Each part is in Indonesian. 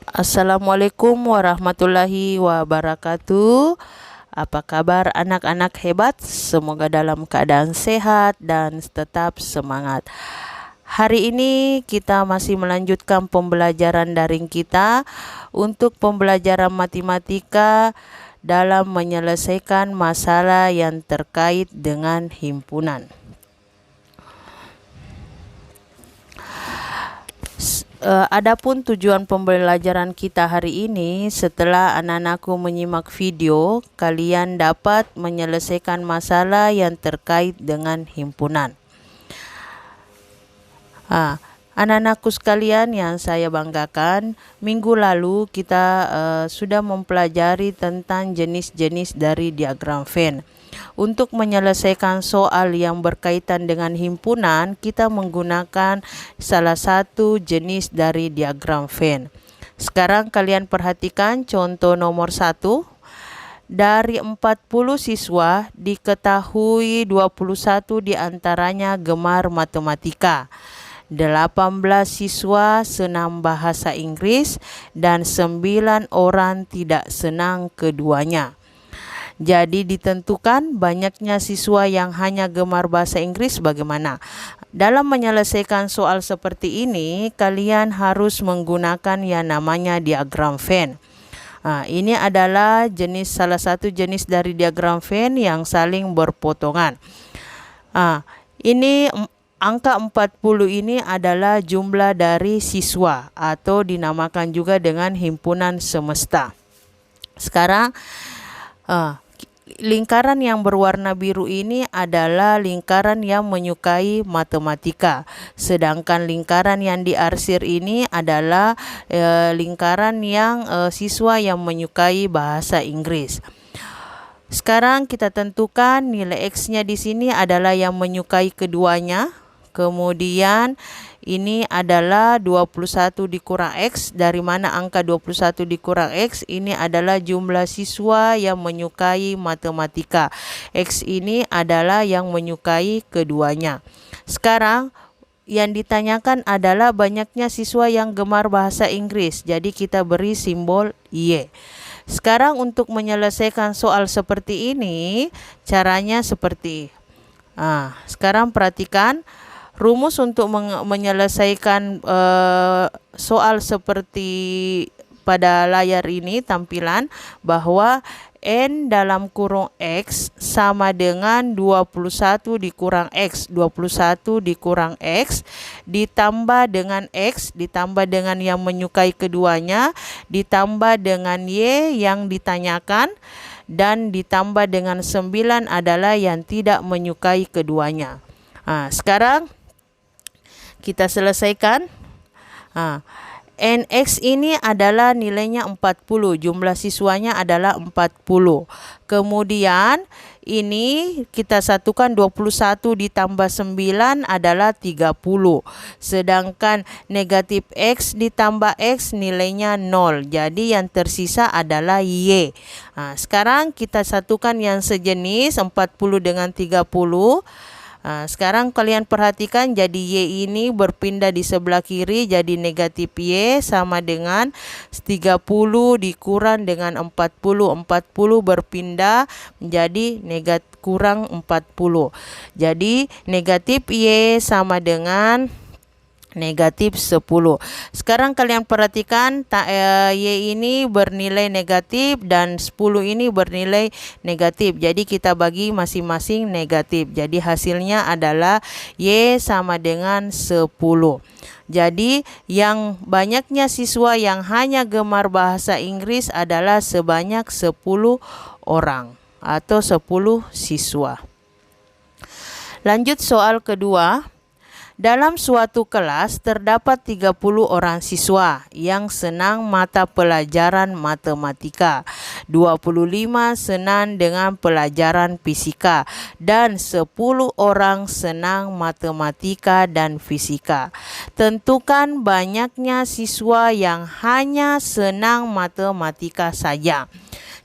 Assalamualaikum warahmatullahi wabarakatuh. Apa kabar anak-anak hebat? Semoga dalam keadaan sehat dan tetap semangat. Hari ini kita masih melanjutkan pembelajaran daring kita untuk pembelajaran matematika dalam menyelesaikan masalah yang terkait dengan himpunan. Adapun tujuan pembelajaran kita hari ini, setelah anak-anakku menyimak video, kalian dapat menyelesaikan masalah yang terkait dengan himpunan. Anak-anakku sekalian yang saya banggakan, minggu lalu kita sudah mempelajari tentang jenis-jenis dari diagram Venn. Untuk menyelesaikan soal yang berkaitan dengan himpunan, kita menggunakan salah satu jenis dari diagram Venn. Sekarang kalian perhatikan contoh nomor 1. Dari 40 siswa, diketahui 21 diantaranya gemar matematika. 18 siswa senang bahasa Inggris dan 9 orang tidak senang keduanya. Jadi ditentukan banyaknya siswa yang hanya gemar bahasa Inggris bagaimana? Dalam menyelesaikan soal seperti ini, kalian harus menggunakan yang namanya diagram Venn. Ini adalah salah satu jenis dari diagram Venn yang saling berpotongan. Ini angka 40 ini adalah jumlah dari siswa atau dinamakan juga dengan himpunan semesta. Sekarang lingkaran yang berwarna biru ini adalah lingkaran yang menyukai matematika. Sedangkan lingkaran yang diarsir ini adalah lingkaran yang siswa yang menyukai bahasa Inggris. Sekarang kita tentukan nilai X-nya di sini adalah yang menyukai keduanya. Kemudian ini adalah 21 dikurang X. Dari mana angka 21 dikurang X? Ini adalah jumlah siswa yang menyukai matematika. X ini adalah yang menyukai keduanya. Sekarang yang ditanyakan adalah banyaknya siswa yang gemar bahasa Inggris. Jadi kita beri simbol Y. Sekarang untuk menyelesaikan soal seperti ini, caranya seperti sekarang perhatikan rumus untuk menyelesaikan soal seperti pada layar ini, tampilan bahwa N dalam kurung X sama dengan 21 dikurang X. 21 dikurang X ditambah dengan X, ditambah dengan yang menyukai keduanya, ditambah dengan Y yang ditanyakan, dan ditambah dengan 9 adalah yang tidak menyukai keduanya. Sekarang kita selesaikan. NX ini adalah nilainya 40, jumlah siswanya adalah 40. Kemudian ini kita satukan 21 ditambah 9 adalah 30. Sedangkan negatif X ditambah X nilainya 0. Jadi yang tersisa adalah Y. Sekarang kita satukan yang sejenis 40 dengan 30. Sekarang kalian perhatikan, jadi Y ini berpindah di sebelah kiri, jadi negatif Y sama dengan 30 dikurang dengan 40. 40 berpindah menjadi kurang 40. Jadi negatif Y sama dengan negatif 10. Sekarang kalian perhatikan Y ini bernilai negatif dan 10 ini bernilai negatif. Jadi kita bagi masing-masing negatif. Jadi hasilnya adalah Y sama dengan 10. Jadi yang banyaknya siswa yang hanya gemar bahasa Inggris adalah sebanyak 10 orang atau 10 siswa. Lanjut soal kedua. Dalam suatu kelas terdapat 30 orang siswa yang senang mata pelajaran matematika, 25 senang dengan pelajaran fisika, dan 10 orang senang matematika dan fisika. Tentukan banyaknya siswa yang hanya senang matematika saja.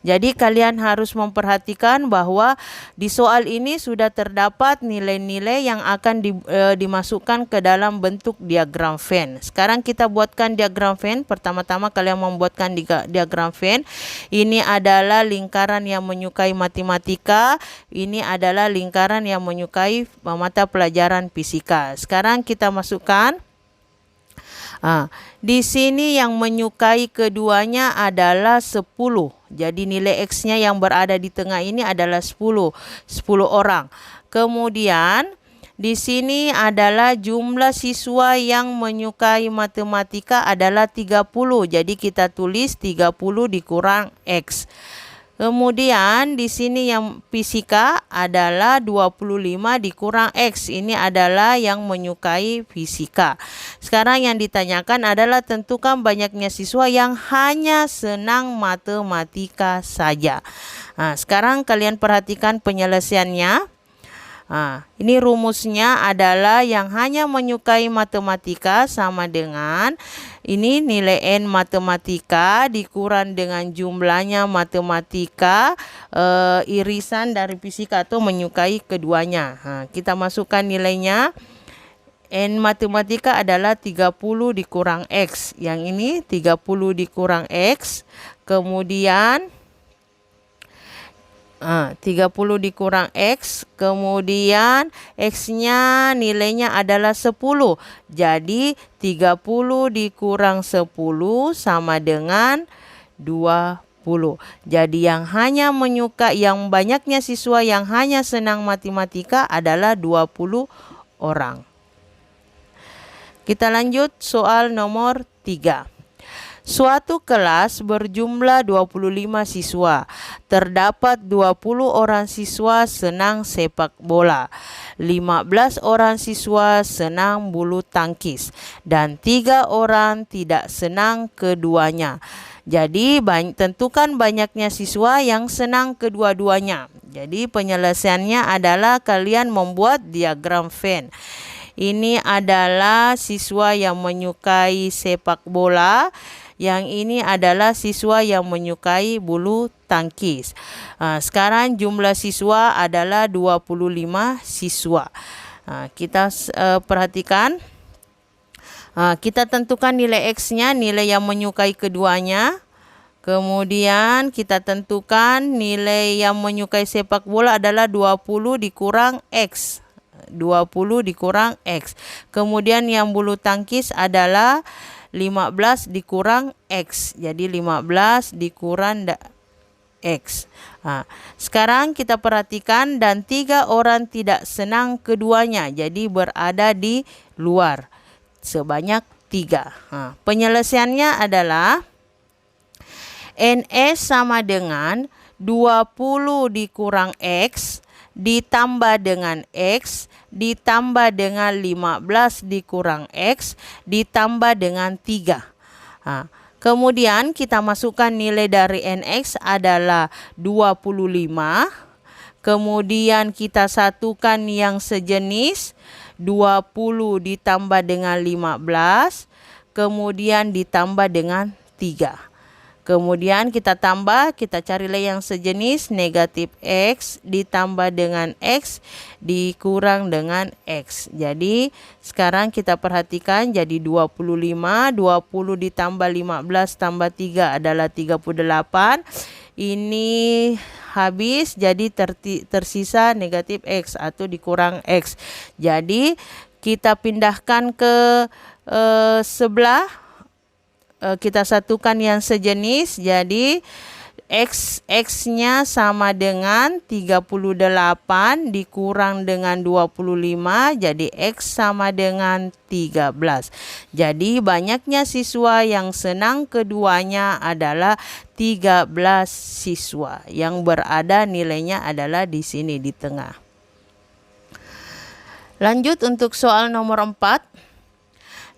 Jadi kalian harus memperhatikan bahwa di soal ini sudah terdapat nilai-nilai yang akan dimasukkan ke dalam bentuk diagram Venn. Sekarang kita buatkan diagram Venn. Pertama-tama kalian membuatkan diagram Venn. Ini adalah lingkaran yang menyukai matematika. Ini adalah lingkaran yang menyukai mata pelajaran fisika. Sekarang kita masukkan. Di sini yang menyukai keduanya adalah 10. Jadi nilai X-nya yang berada di tengah ini adalah 10 orang. Kemudian di sini adalah jumlah siswa yang menyukai matematika adalah 30. Jadi kita tulis 30 dikurang X. Kemudian di sini yang fisika adalah 25 dikurang X. Ini adalah yang menyukai fisika. Sekarang yang ditanyakan adalah tentukan banyaknya siswa yang hanya senang matematika saja. Sekarang kalian perhatikan penyelesaiannya. Ini rumusnya adalah yang hanya menyukai matematika sama dengan ini nilai N matematika dikurang dengan jumlahnya matematika irisan dari fisika atau menyukai keduanya. Kita masukkan nilainya. N matematika adalah 30 dikurang X. Yang ini 30 dikurang X. Kemudian 30 dikurang X, kemudian X-nya nilainya adalah 10. Jadi 30 dikurang 10 sama dengan 20. Jadi yang banyaknya siswa yang hanya senang matematika adalah 20 orang. Kita lanjut soal nomor 3. Suatu kelas berjumlah 25 siswa. Terdapat 20 orang siswa senang sepak bola, 15 orang siswa senang bulu tangkis, dan 3 orang tidak senang keduanya. Jadi tentukan banyaknya siswa yang senang kedua-duanya. Jadi penyelesaiannya adalah kalian membuat diagram Venn. Ini adalah siswa yang menyukai sepak bola. Yang ini adalah siswa yang menyukai bulu tangkis. Sekarang jumlah siswa adalah 25 siswa. Kita perhatikan. Kita tentukan nilai X-nya, nilai yang menyukai keduanya. Kemudian kita tentukan nilai yang menyukai sepak bola adalah 20 dikurang X. 20 dikurang X. Kemudian yang bulu tangkis adalah 15 dikurang X. Jadi 15 dikurang X. Sekarang kita perhatikan dan 3 orang tidak senang keduanya. Jadi berada di luar. Sebanyak 3. Penyelesaiannya adalah NS sama dengan 20 dikurang X ditambah dengan X ditambah dengan 15 dikurang X ditambah dengan 3. Kemudian kita masukkan nilai dari NX adalah 25. Kemudian kita satukan yang sejenis 20 ditambah dengan 15. Kemudian ditambah dengan 3. Kemudian kita carilah yang sejenis negatif X ditambah dengan X dikurang dengan X. Jadi sekarang kita perhatikan jadi 25, 20 ditambah 15 tambah 3 adalah 38. Ini habis jadi tersisa negatif X atau dikurang X. Jadi kita pindahkan ke sebelah. Kita satukan yang sejenis, jadi X-nya sama dengan 38 dikurang dengan 25, jadi X sama dengan 13. Jadi banyaknya siswa yang senang keduanya adalah 13 siswa yang berada nilainya adalah di sini di tengah. Lanjut untuk soal nomor 4.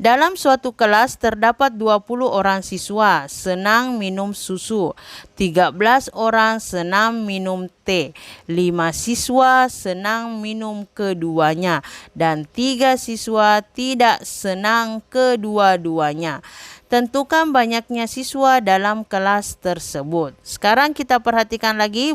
Dalam suatu kelas terdapat 20 orang siswa senang minum susu, 13 orang senang minum teh. 5 siswa senang minum keduanya dan 3 siswa tidak senang kedua-duanya. Tentukan banyaknya siswa dalam kelas tersebut. Sekarang kita perhatikan lagi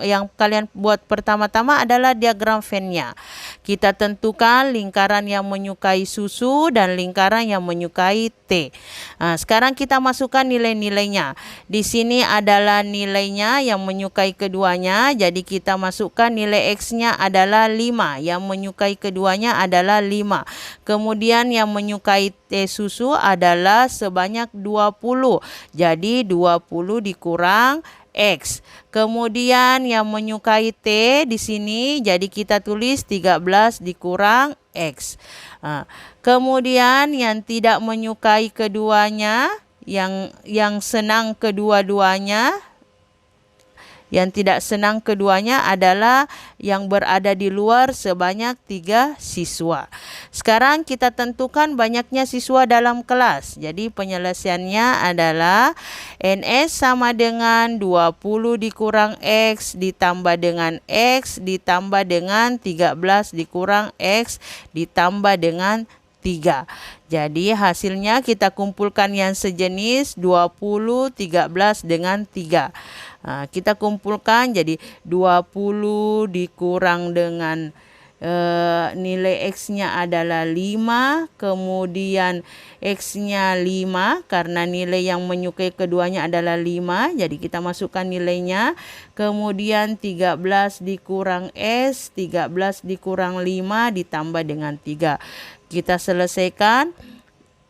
yang kalian buat pertama-tama adalah diagram Venn-nya. Kita tentukan lingkaran yang menyukai susu dan lingkaran yang menyukai teh. Nah, sekarang kita masukkan nilai-nilainya. Di sini adalah nilainya yang menyukai keduanya. Jadi kita masukkan nilai X-nya adalah 5. Yang menyukai keduanya adalah 5. Kemudian yang menyukai teh susu adalah sebanyak 20. Jadi 20 dikurang X. Kemudian yang menyukai T di sini jadi kita tulis 13 dikurang X. Kemudian yang tidak menyukai keduanya, yang senang kedua-duanya, yang tidak senang keduanya adalah yang berada di luar sebanyak 3 siswa. Sekarang kita tentukan banyaknya siswa dalam kelas. Jadi penyelesaiannya adalah NS sama dengan 20 dikurang X ditambah dengan X ditambah dengan 13 dikurang X ditambah dengan 3. Jadi hasilnya kita kumpulkan yang sejenis 20, 13 dengan 3. Kita kumpulkan jadi 20 dikurang dengan nilai X-nya adalah 5, kemudian X-nya 5 karena nilai yang menyukai keduanya adalah 5, jadi kita masukkan nilainya. Kemudian 13 dikurang S, 13 dikurang 5 ditambah dengan 3. Kita selesaikan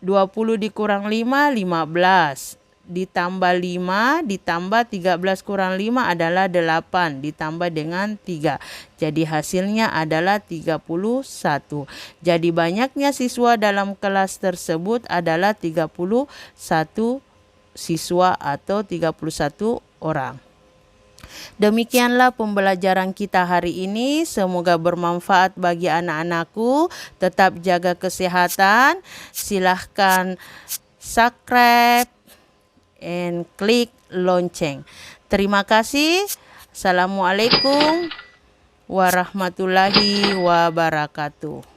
20 dikurang 5, 15. Ditambah 5 ditambah 13 kurang 5 adalah 8 ditambah dengan 3. Jadi hasilnya adalah 31. Jadi banyaknya siswa dalam kelas tersebut adalah 31 siswa atau 31 orang. Demikianlah pembelajaran kita hari ini. Semoga bermanfaat bagi anak-anakku. Tetap jaga kesehatan. Silahkan subscribe and klik lonceng. Terima kasih. Assalamualaikum warahmatullahi wabarakatuh.